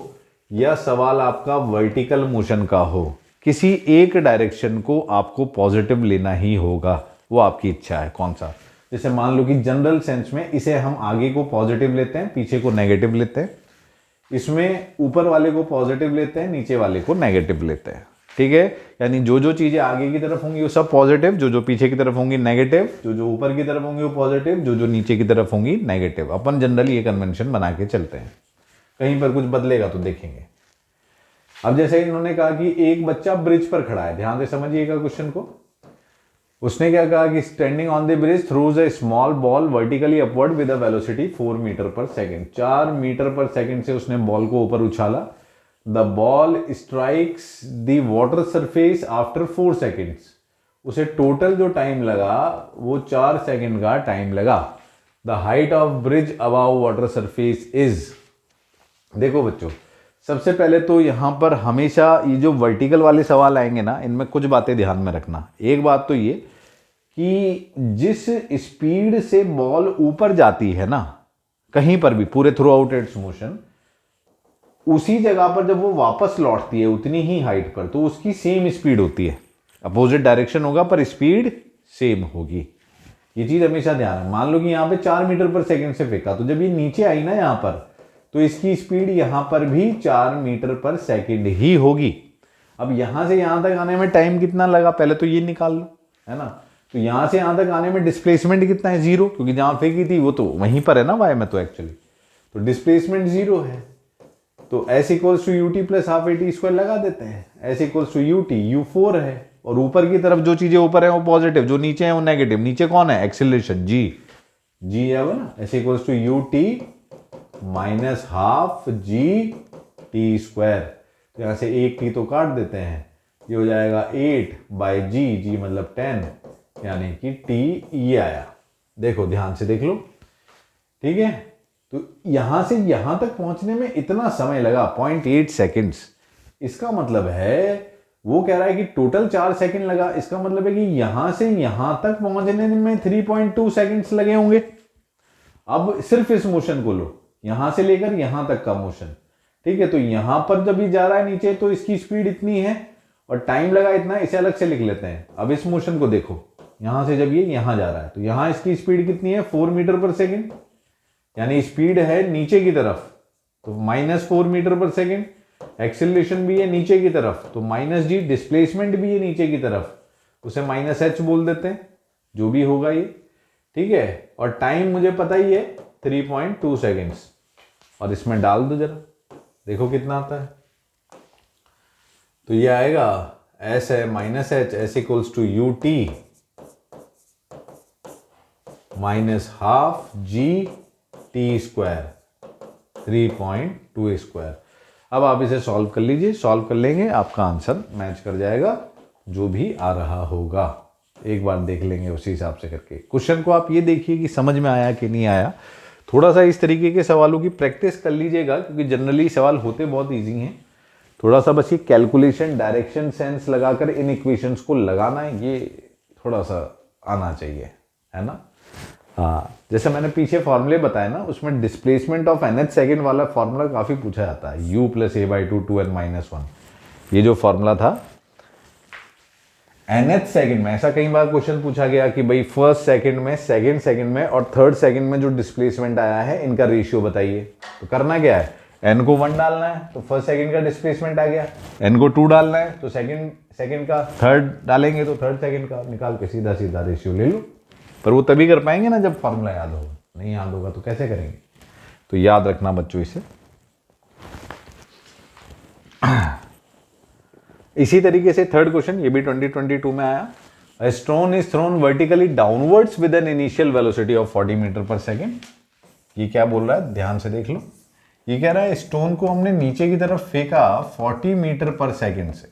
या सवाल आपका वर्टिकल मोशन का हो, किसी एक डायरेक्शन को आपको पॉजिटिव लेना ही होगा, वो आपकी इच्छा है कौन सा। जैसे मान लो कि जनरल सेंस में इसे हम आगे को पॉजिटिव लेते हैं, पीछे को नेगेटिव लेते हैं। इसमें ऊपर वाले को पॉजिटिव लेते हैं, नीचे वाले को नेगेटिव लेते हैं। ठीक है, यानी जो जो चीजें आगे की तरफ होंगी वो सब पॉजिटिव, जो जो पीछे की तरफ होंगी नेगेटिव, जो जो ऊपर की तरफ होंगी वो पॉजिटिव, जो जो नीचे की तरफ होंगी नेगेटिव। अपन जनरली ये कन्वेंशन बना के चलते हैं, कहीं पर कुछ बदलेगा तो देखेंगे। अब जैसे इन्होंने कहा कि एक बच्चा ब्रिज पर खड़ा है, ध्यान से समझिएगा क्वेश्चन को। उसने क्या कहा कि standing on the bridge throws a small ball vertically upward with a velocity 4 metre per second. 4 metre per second से उसने बॉल को ऊपर उछाला। The ball strikes the water surface after 4 seconds. उसे टोटल जो टाइम लगा वो 4 सेकेंड का टाइम लगा। The height of bridge above water surface is. देखो बच्चों, सबसे पहले तो यहां पर हमेशा ये जो वर्टिकल वाले सवाल आएंगे ना, इनमें कुछ बातें ध्यान में रखना। एक बात तो ये कि जिस स्पीड से बॉल ऊपर जाती है ना, कहीं पर भी पूरे थ्रू आउट इट्स मोशन, उसी जगह पर जब वो वापस लौटती है उतनी ही हाइट पर, तो उसकी सेम स्पीड होती है। अपोजिट डायरेक्शन होगा पर स्पीड सेम होगी। ये चीज हमेशा ध्यान है। मान लो कि यहां पे 4 मीटर पर सेकंड से फेंका, तो जब ये नीचे आई ना यहां पर, तो इसकी स्पीड यहां पर भी 4 मीटर पर सेकंड ही होगी। अब यहां से यहां तक आने में टाइम कितना लगा, पहले तो ये निकाल लो, है ना। तो यहां से यहां तक आने में डिस्प्लेसमेंट कितना है, 0, क्योंकि जहां फेंकी थी वो तो वहीं पर है ना वाई में, तो एक्चुअली तो डिस्प्लेसमेंट 0 है। तो s equals to u t plus half a t square लगा देते हैं। S equals to u t, u 4 है, और ऊपर की तरफ जो चीजें ऊपर है वो पॉजिटिव, जो नीचे है वो नेगेटिव। नीचे कौन है, एक्सेलरेशन जी, जी है वो ना। S equals to u t minus half g t square. तो यहां से एक टी तो काट देते हैं, ये हो जाएगा 8 बाई जी, जी मतलब 10, यानी कि टी ये आया। देखो ध्यान से देख लो, ठीक है। तो यहां से यहां तक पहुंचने में इतना समय लगा 0.8 सेकेंड्स। इसका मतलब है वो कह रहा है कि टोटल 4 सेकंड लगा। इसका मतलब है कि यहां से यहां तक पहुंचने में 3.2 सेकंड्स लगे होंगे। अब सिर्फ इस मोशन को लो, यहां से लेकर यहां तक का मोशन, ठीक है। तो यहां पर जब ये जा रहा है नीचे तो इसकी स्पीड इतनी है और टाइम लगा इतना, इसे अलग से लिख लेते हैं। अब इस मोशन को देखो, यहां से जब ये यहां जा रहा है तो यहां इसकी स्पीड कितनी है, 4 मीटर पर सेकेंड, यानी स्पीड है नीचे की तरफ, तो -4 मीटर पर सेकेंड। एक्सेलरेशन भी है नीचे की तरफ, तो माइनस जी। डिस्प्लेसमेंट भी है नीचे की तरफ, उसे -h बोल देते हैं, जो भी होगा ये, ठीक है। और टाइम मुझे पता ही है 3.2 सेकेंड्स। और इसमें डाल दो जरा, देखो कितना आता है। तो ये आएगा एस है -h, s equals to u t minus half g t square 3.2 square. अब आप इसे सॉल्व कर लीजिए, सॉल्व कर लेंगे आपका आंसर मैच कर जाएगा जो भी आ रहा होगा। एक बार देख लेंगे उसी हिसाब से करके। क्वेश्चन को आप ये देखिए कि समझ में आया कि नहीं आया। थोड़ा सा इस तरीके के सवालों की प्रैक्टिस कर लीजिएगा, क्योंकि जनरली सवाल होते बहुत ईजी हैं। थोड़ा सा बस ये कैलकुलेशन, डायरेक्शन सेंस लगाकर इन इक्वेशंस को लगाना है, ये थोड़ा सा आना चाहिए, है ना। हाँ, जैसे मैंने पीछे फॉर्मूले बताए ना, उसमें डिस्प्लेसमेंट ऑफ nth सेकेंड वाला फॉर्मूला काफी पूछा जाता है, u plus A by 2 2n-1। ये जो फॉर्मूला था nth सेकेंड में, ऐसा कई बार क्वेश्चन पूछा गया कि भाई फर्स्ट सेकंड में, सेकंड सेकंड में और थर्ड सेकंड में जो डिस्प्लेसमेंट आया है इनका रेशियो बताइए। तो करना क्या है, n को 1 डालना है तो फर्स्ट सेकंड का डिस्प्लेसमेंट आ गया, n को 2 डालना है तो सेकंड का, थर्ड डालेंगे तो थर्ड सेकंड का, निकाल के सीधा सीधा रेशियो ले लो। पर वो तभी कर पाएंगे ना जब फॉर्मूला याद होगा, नहीं याद होगा तो कैसे करेंगे। तो याद रखना बच्चों इसे। इसी तरीके से थर्ड क्वेश्चन, ये भी 2022 में आया। A stone is thrown vertically downwards with an initial velocity of 40 metre per second. ये क्या बोल रहा है, ध्यान से देख लो। ये कह रहा है स्टोन को हमने नीचे की तरफ फेंका 40 मीटर पर सेकेंड से।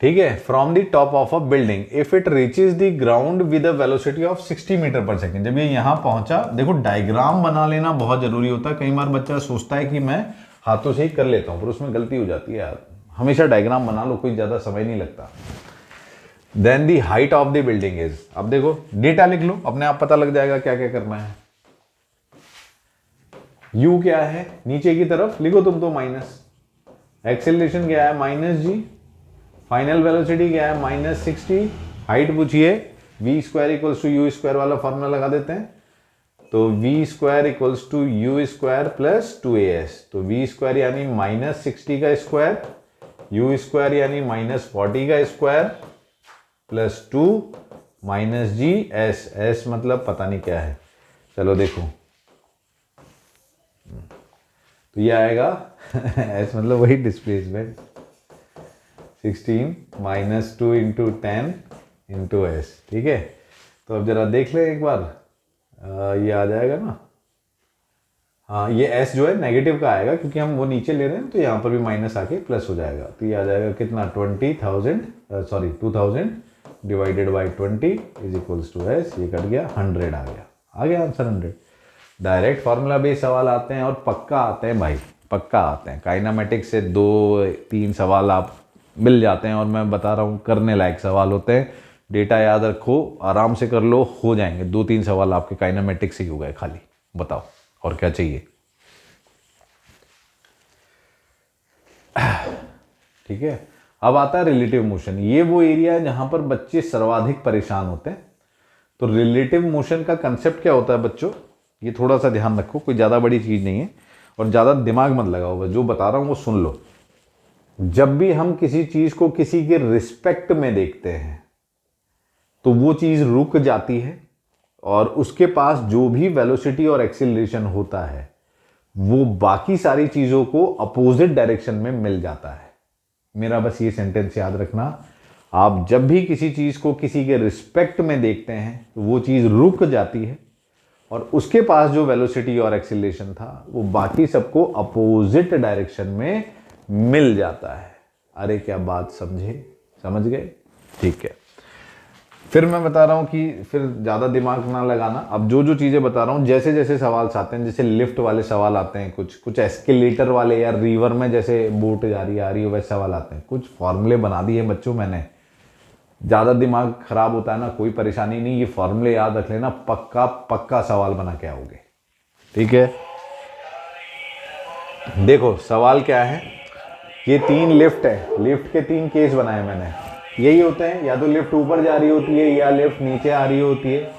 ठीक है, from the top of a building if it reaches the ground with a velocity of 60 metre per second. जब ये यहां पहुंचा, देखो डायग्राम बना लेना बहुत जरूरी होता है। कई बार बच्चा सोचता है कि मैं हाथों से ही कर लेता हूं, पर उसमें गलती हो जाती है यार। हमेशा डायग्राम बना लो, कोई ज्यादा समय नहीं लगता। Then the height of the building is, अब देखो डेटा लिख लो, अपने आप पता लग जाएगा क्या क्या करना है। u क्या है, नीचे की तरफ लिखो तुम तो माइनस, एक्सेलरेशन क्या है माइनस जी, फाइनल वेलोसिटी क्या है माइनस 60, हाइट पूछिए v square equals to u square वाला फॉर्मूला लगा देते हैं। तो v square equals to u square plus 2as, तो v स्क्वायर यानी माइनस 60 का स्क्वायर, u स्क्वायर यानी माइनस 40 का square plus 2 minus g s, s मतलब पता नहीं क्या है, चलो देखो तो ये आएगा एस मतलब वही displacement, 16 minus 2 into 10 into S. ठीक है, तो अब जरा देख ले एक बार, ये आ जाएगा ना। हाँ, ये एस जो है नेगेटिव का आएगा क्योंकि हम वो नीचे ले रहे हैं, तो यहाँ पर भी माइनस आके प्लस हो जाएगा। तो ये आ जाएगा कितना 2000 divided by 20 is equals to s, ये कट गया 100 आ गया आंसर 100। डायरेक्ट फार्मूला बेस्ड सवाल आते हैं और पक्का आते हैं भाई, पक्का आते हैं। काइनामेटिक्स से 2-3 सवाल आप मिल जाते हैं और मैं बता रहा हूँ करने लायक सवाल होते हैं। डेटा याद रखो, आराम से कर लो, हो जाएंगे। 2-3 सवाल आपके काइनामेटिक्स से ही हो गए खाली। बताओ और क्या चाहिए। ठीक है, अब आता है रिलेटिव मोशन। ये वो एरिया है जहां पर बच्चे सर्वाधिक परेशान होते हैं। तो रिलेटिव मोशन का कंसेप्ट क्या होता है बच्चों, ये थोड़ा सा ध्यान रखो, कोई ज़्यादा बड़ी चीज़ नहीं है और ज़्यादा दिमाग मत लगाओ, बस जो बता रहा हूँ वो सुन लो। जब भी हम किसी चीज़ को किसी के रिस्पेक्ट में देखते हैं तो वो चीज़ रुक जाती है और उसके पास जो भी वेलोसिटी और एक्सीलरेशन होता है वो बाकी सारी चीज़ों को अपोजिट डायरेक्शन में मिल जाता है। मेरा बस ये सेंटेंस याद रखना, आप जब भी किसी चीज़ को किसी के रिस्पेक्ट में देखते हैं तो वो चीज़ रुक जाती है और उसके पास जो वेलोसिटी और एक्सीलरेशन था वो बाकी सबको अपोजिट डायरेक्शन में मिल जाता है। अरे क्या बात समझे, समझ गए? ठीक है, फिर मैं बता रहा हूं कि फिर ज़्यादा दिमाग ना लगाना। अब जो जो चीज़ें बता रहा हूं, जैसे जैसे सवाल आते हैं, जैसे लिफ्ट वाले सवाल आते हैं, कुछ एस्केलेटर वाले, या रिवर में जैसे बोट जा रही आ रही है वैसे सवाल आते हैं। कुछ फॉर्मूले बना दिए बच्चों मैंने, ज़्यादा दिमाग खराब होता है ना, कोई परेशानी नहीं, ये फॉर्मूले याद रख लेना, पक्का पक्का सवाल बना के आओगे। ठीक है, देखो सवाल क्या है, ये 3 लिफ्ट है, लिफ्ट के 3 केस बनाए मैंने। यही होते हैं, या तो लिफ्ट ऊपर जा रही होती है या लिफ्ट नीचे आ रही होती है।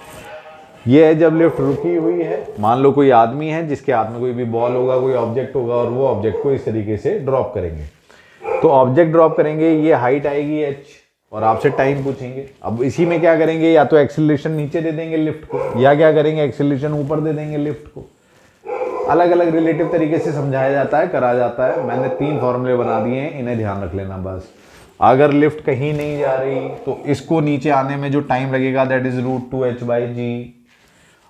ये है जब लिफ्ट रुकी हुई है, मान लो कोई आदमी है जिसके हाथ में कोई भी बॉल होगा, कोई ऑब्जेक्ट होगा और वो ऑब्जेक्ट को इस तरीके से ड्रॉप करेंगे। तो ऑब्जेक्ट ड्रॉप करेंगे, ये हाइट आएगी h और आपसे टाइम पूछेंगे। अब इसी में क्या करेंगे, या तो एक्सीलरेशन नीचे दे देंगे लिफ्ट को, या क्या करेंगे एक्सीलरेशन ऊपर दे देंगे लिफ्ट को। अलग अलग रिलेटिव तरीके से समझाया जाता है, करा जाता है। मैंने 3 फॉर्मूले बना दिए हैं, इन्हें ध्यान रख लेना बस। अगर लिफ्ट कहीं नहीं जा रही तो इसको नीचे आने में जो टाइम लगेगा दैट इज √2h/g।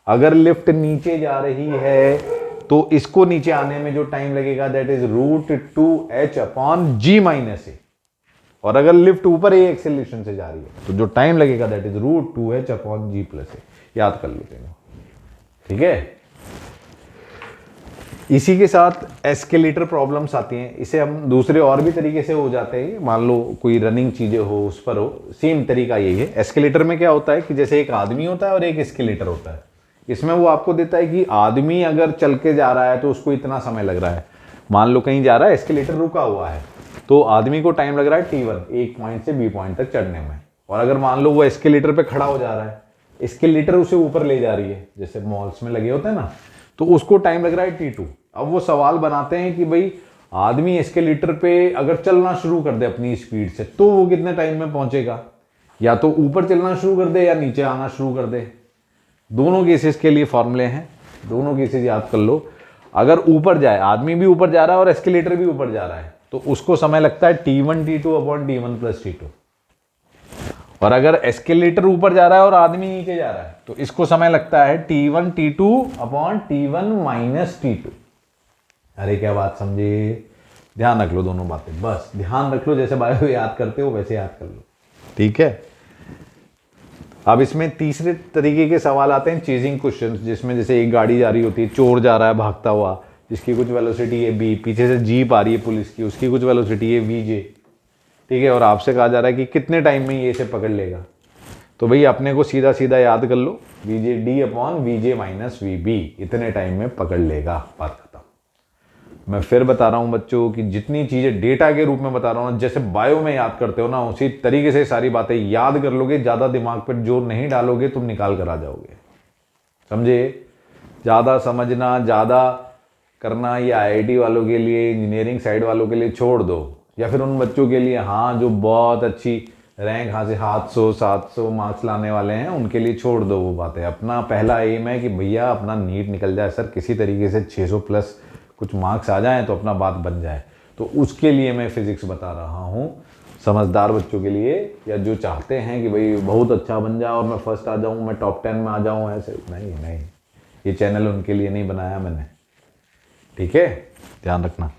अगर लिफ्ट नीचे जा रही है तो इसको नीचे आने में जो टाइम लगेगा दैट इज √2h/g-a। और अगर लिफ्ट ऊपर ही एक्सेलरेशन से जा रही है तो जो टाइम लगेगा दैट इज √2h/g+a। याद कर लो तीनों। ठीक है, इसी के साथ एस्केलेटर प्रॉब्लम्स आती हैं। इसे हम दूसरे और भी तरीके से हो जाते हैं, मान लो कोई रनिंग चीजें हो उस पर हो, सेम तरीका यही है। एस्केलेटर में क्या होता है कि जैसे एक आदमी होता है और एक एस्केलेटर होता है। इसमें वो आपको देता है कि आदमी अगर चल के जा रहा है तो उसको इतना समय लग रहा है। मान लो कहीं जा रहा है, एस्केलेटर रुका हुआ है, तो आदमी को टाइम लग रहा है T1, एक पॉइंट से B पॉइंट तक चढ़ने में। और अगर मान लो वो एस्केलेटर पे खड़ा हो जा रहा है, एस्केलेटर उसे ऊपर ले जा रही है, जैसे मॉल्स में लगे होते हैं ना, तो उसको टाइम लग रहा है T2। अब वो सवाल बनाते हैं कि भाई आदमी एस्केलेटर पे अगर चलना शुरू कर दे अपनी स्पीड से तो वो कितने टाइम में पहुंचेगा, या तो ऊपर चलना शुरू कर दे या नीचे आना शुरू कर दे। दोनों केसेस के लिए फॉर्मूले हैं, दोनों केसेस याद कर लो। अगर ऊपर जाए, आदमी भी ऊपर जा रहा है और एस्केलेटर भी ऊपर जा रहा है, तो उसको समय लगता है T1 T2/T1+T2। और अगर एस्केलेटर ऊपर जा रहा है और आदमी नीचे जा रहा है तो इसको समय लगता है T1 T2/T1 - T2। अरे क्या बात समझे, ध्यान रख लो दोनों बातें, बस ध्यान रख लो, जैसे बायो याद करते हो वैसे याद कर लो, ठीक है। अब इसमें तीसरे तरीके के सवाल आते हैं चेजिंग क्वेश्चन, जिसमें जैसे एक गाड़ी जा रही होती है, चोर जा रहा है भागता हुआ, जिसकी कुछ वेलोसिटी है v, पीछे से जीप आ रही है पुलिस की, उसकी कुछ वेलोसिटी है vj, ठीक है, और आपसे कहा जा रहा है कि कितने टाइम में ये इसे पकड़ लेगा। तो भाई अपने को सीधा सीधा याद कर लो, VJ D upon VJ minus V B, इतने टाइम में पकड़ लेगा, बात खत्म। मैं फिर बता रहा हूं बच्चों कि जितनी चीजें डेटा के रूप में बता रहा हूं, जैसे बायो में याद करते हो ना, उसी तरीके से सारी बातें याद कर लोगे, ज्यादा दिमाग पर जोर नहीं डालोगे, तुम निकाल कर आ जाओगे, समझे। ज्यादा समझना, ज्यादा करना ये आईआईटी वालों के लिए, इंजीनियरिंग साइड वालों के लिए छोड़ दो, या फिर उन बच्चों के लिए हाँ जो बहुत अच्छी रैंक हासिल 700 मार्क्स लाने वाले हैं, उनके लिए छोड़ दो वो बातें। अपना पहला एम है कि भैया अपना नीट निकल जाए सर, किसी तरीके से 600 प्लस कुछ मार्क्स आ जाएं तो अपना बात बन जाए। तो उसके लिए मैं फिजिक्स बता रहा हूँ, समझदार बच्चों के लिए, या जो चाहते हैं कि भाई बहुत अच्छा बन जाए और मैं फर्स्ट आ जाऊँ, मैं टॉप 10 में आ जाऊँ, ऐसे नहीं, ये चैनल उनके लिए नहीं बनाया मैंने, ठीक है, ध्यान रखना।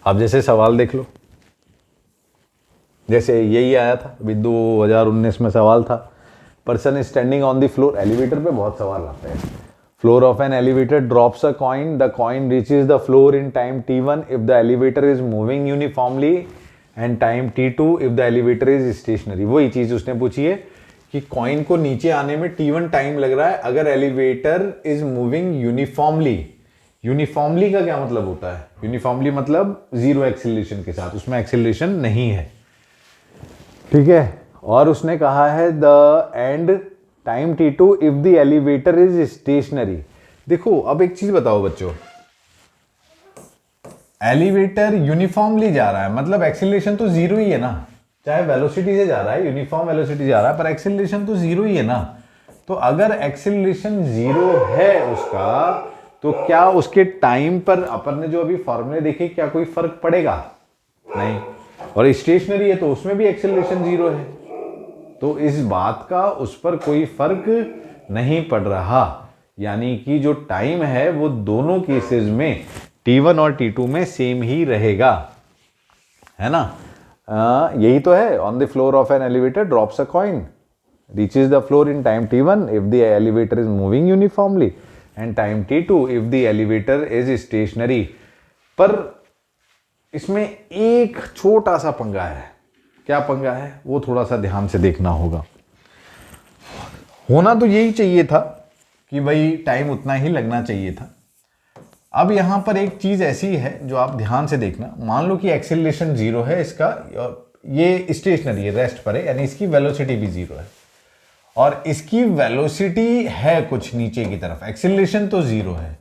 अब जैसे सवाल देख लो, जैसे यही आया था अभी 2019 में सवाल था, person standing on the floor, elevator पे बहुत सवाल आते हैं। Floor of an elevator drops a coin, the coin reaches the floor in time t1 if the elevator is moving uniformly and time t2 if the elevator is stationary. वही चीज उसने पूछी है कि कॉइन को नीचे आने में t1 टाइम लग रहा है अगर elevator is moving uniformly. Uniformly का क्या मतलब होता है? यूनिफॉर्मली मतलब जीरो एक्सेलरेशन के साथ, उसमें एक्सेलरेशन नहीं है, ठीक है। और उसने कहा है the end time t2 if the elevator is stationary. देखो अब एक चीज बताओ बच्चों, एलिवेटर यूनिफॉर्मली जा रहा है मतलब एक्सेलरेशन तो जीरो ही है ना, चाहे वेलोसिटी से जा रहा है, यूनिफॉर्म वेलोसिटी जा रहा है, पर एक्सेलरेशन तो जीरो ही है ना। तो अगर एक्सेलरेशन जीरो है उसका, तो क्या उसके टाइम पर अपन ने जो अभी फॉर्मूले देखे, क्या कोई फर्क पड़ेगा? नहीं। और स्टेशनरी है तो उसमें भी एक्सेलरेशन जीरो है, तो इस बात का उस पर कोई फर्क नहीं पड़ रहा। यानी कि जो टाइम है वो दोनों केसेस में t1 और t2 में सेम ही रहेगा, है ना। यही तो है, on the floor of an elevator drops a coin, reaches the floor in time t1 if the elevator is moving uniformly and time t2 if the elevator is stationary. पर इसमें एक छोटा सा पंगा है। क्या पंगा है? वो थोड़ा सा ध्यान से देखना होगा। होना तो यही चाहिए था कि भाई टाइम उतना ही लगना चाहिए था। अब यहां पर एक चीज ऐसी है जो आप ध्यान से देखना, मान लो कि एक्सेलरेशन जीरो है इसका, ये स्टेशनरी है, रेस्ट पर है, यानी इसकी वेलोसिटी भी जीरो है, और इसकी वेलोसिटी है कुछ नीचे की तरफ, एक्सेलरेशन तो जीरो है।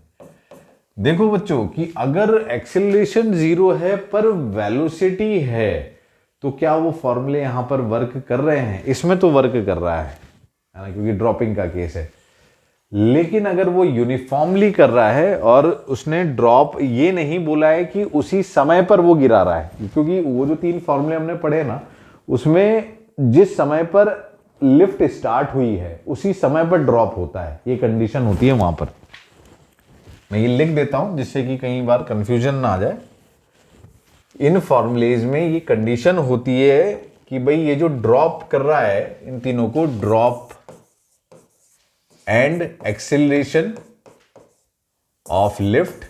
देखो बच्चों कि अगर एक्सेलरेशन जीरो है पर वेलोसिटी है, तो क्या वो फॉर्मूले यहां पर वर्क कर रहे हैं? इसमें तो वर्क कर रहा है ना, क्योंकि ड्रॉपिंग का केस है। लेकिन अगर वो यूनिफॉर्मली कर रहा है और उसने ड्रॉप ये नहीं बोला है कि उसी समय पर वो गिरा रहा है, क्योंकि वो जो 3 फॉर्मूले हमने पढ़े ना, उसमें जिस समय पर लिफ्ट स्टार्ट हुई है उसी समय पर ड्रॉप होता है, ये कंडीशन होती है वहां पर। मैं ये लिख देता हूं जिससे कि कई बार कंफ्यूजन ना आ जाए। इन फॉर्मूलेज में ये कंडीशन होती है कि भाई ये जो ड्रॉप कर रहा है, इन तीनों को drop and acceleration of lift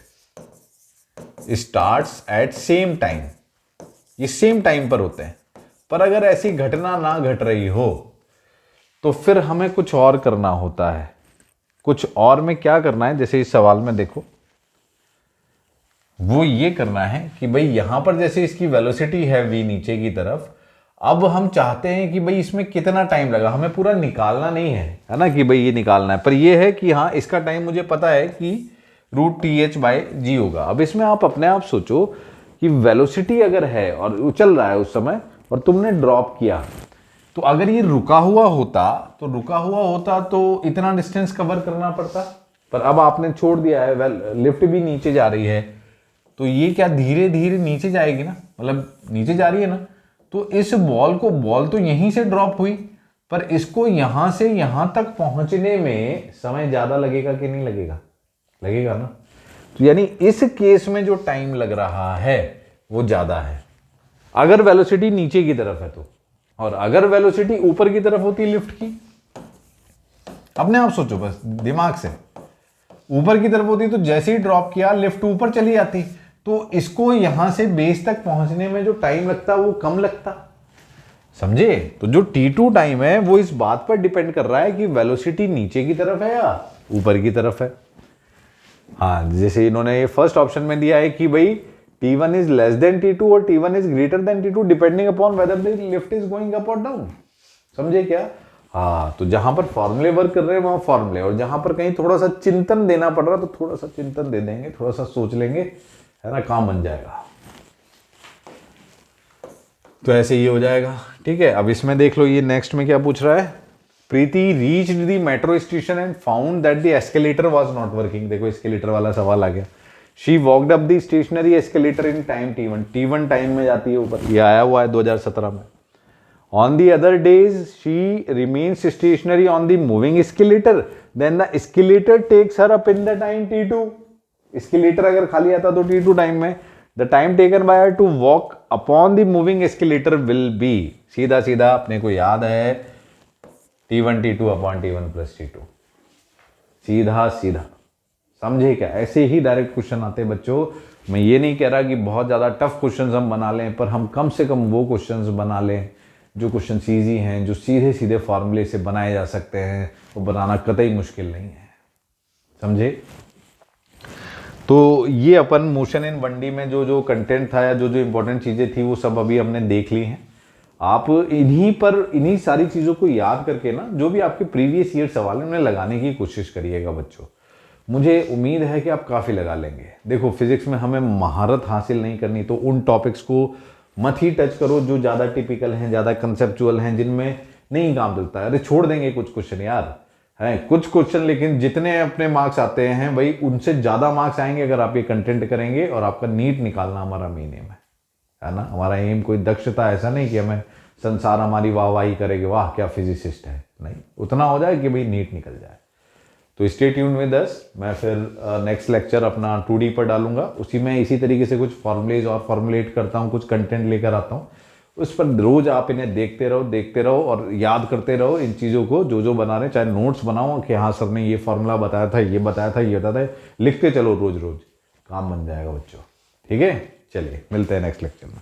starts at same time, ये सेम टाइम पर होते हैं। पर अगर ऐसी घटना ना घट रही हो तो फिर हमें कुछ और करना होता है। कुछ और में क्या करना है, जैसे इस सवाल में देखो, वो ये करना है कि भाई यहां पर जैसे इसकी वेलोसिटी है v नीचे की तरफ, अब हम चाहते हैं कि भाई इसमें कितना टाइम लगा, हमें पूरा निकालना नहीं है ना कि भाई ये निकालना है, पर ये है कि हाँ इसका टाइम मुझे पता है कि √TH/g होगा। अब इसमें आप अपने आप सोचो कि वेलोसिटी अगर है और वो चल रहा है उस समय और तुमने ड्रॉप किया, तो अगर ये रुका हुआ होता तो इतना डिस्टेंस कवर करना पड़ता, पर अब आपने छोड़ दिया है, लिफ्ट भी नीचे जा रही है, तो ये क्या धीरे धीरे नीचे जाएगी ना, मतलब नीचे जा रही है ना। तो इस बॉल तो यहीं से ड्रॉप हुई, पर इसको यहां से यहां तक पहुंचने में समय ज्यादा लगेगा कि नहीं लगेगा? लगेगा ना। तो यानी इस केस में जो टाइम लग रहा है वो ज़्यादा है अगर वेलोसिटी नीचे की तरफ है तो, और अगर वेलोसिटी ऊपर की तरफ होती लिफ्ट की, अपने आप सोचो बस दिमाग से, ऊपर की तरफ होती तो जैसे ही ड्रॉप किया लिफ्ट ऊपर चली जाती, तो इसको यहां से बेस तक पहुंचने में जो टाइम लगता वो कम लगता। समझे? तो जो T2 टाइम है वो इस बात पर डिपेंड कर रहा है कि वेलोसिटी नीचे की तरफ है या ऊपर की तरफ है। हाँ, जैसे इन्होंने ये फर्स्ट ऑप्शन में दिया है कि भाई T1 is less than T2 और T1 is greater than T2 depending upon whether the lift is going up और डाउन। समझे क्या? हाँ, तो जहां पर फॉर्मूले वर्क कर रहे हैं वहां फॉर्मूले, और जहां पर कहीं थोड़ा सा चिंतन देना पड़ रहा है तो थोड़ा सा चिंतन दे देंगे, थोड़ा सा सोच लेंगे, है ना, काम बन जाएगा। तो ऐसे ये हो जाएगा। ठीक है, अब इसमें देख लो ये नेक्स्ट में क्या पूछ रहा है। Preeti reached the metro station and found that the escalator was not working. देखो एस्केलेटर वाला सवाल आ गया। She walked up the stationary escalator in time T1। T1 time में जाती है ऊपर, ये आया हुआ है 2017 में। On the other days, she remains stationary on the moving escalator. Then the escalator takes her up in the time T2. Escalator अगर खाली आता तो T2 टाइम में the time taken by her to walk upon the moving escalator will be, सीधा सीधा अपने को याद है T1 T2 upon T1 plus T2, सीधा सीधा। समझे क्या? ऐसे ही डायरेक्ट क्वेश्चन आते हैं बच्चों। मैं ये नहीं कह रहा कि बहुत ज़्यादा टफ क्वेश्चंस हम बना लें, पर हम कम से कम वो क्वेश्चंस बना लें जो क्वेश्चन ईजी हैं, जो सीधे सीधे फार्मूले से बनाए जा सकते हैं, वो बनाना कतई मुश्किल नहीं है। समझे? तो ये अपन मोशन इन 1D में जो जो कंटेंट था या जो जो इंपॉर्टेंट चीज़ें थी वो सब अभी हमने देख ली हैं। आप इन्हीं सारी चीज़ों को याद करके ना जो भी आपके प्रीवियस ईयर सवाल हैं उन्हें लगाने की कोशिश करिएगा बच्चों। मुझे उम्मीद है कि आप काफ़ी लगा लेंगे। देखो फिजिक्स में हमें महारत हासिल नहीं करनी तो उन टॉपिक्स को मत ही टच करो जो ज़्यादा टिपिकल हैं, ज़्यादा कंसेप्चुअल हैं, जिनमें नहीं काम चलता है। अरे छोड़ देंगे कुछ क्वेश्चन यार, है कुछ क्वेश्चन, लेकिन जितने अपने मार्क्स आते हैं भाई उनसे ज़्यादा मार्क्स आएंगे अगर आप ये कंटेंट करेंगे। और आपका नीट निकालना हमारा मेन एम है ना। हमारा एम कोई दक्षता ऐसा नहीं कि हमें संसार हमारी वाहवाही करेगी, वाह क्या फिजिसिस्ट है, नहीं, उतना हो जाए कि भाई नीट निकल जाए। तो स्टे ट्यून्ड विद अस। मैं फिर नेक्स्ट लेक्चर अपना 2D पर डालूंगा, उसी में इसी तरीके से कुछ फॉर्मुलेज और फॉर्मुलेट करता हूँ, कुछ कंटेंट लेकर आता हूँ। उस पर रोज आप इन्हें देखते रहो और याद करते रहो इन चीज़ों को जो जो बना रहे, चाहे नोट्स बनाओ कि हाँ सर ने ये फॉर्मूला बताया था, ये बताया था, ये बताया था, लिखते चलो रोज रोज, काम बन जाएगा बच्चों। ठीक है, चलिए मिलते हैं नेक्स्ट लेक्चर में।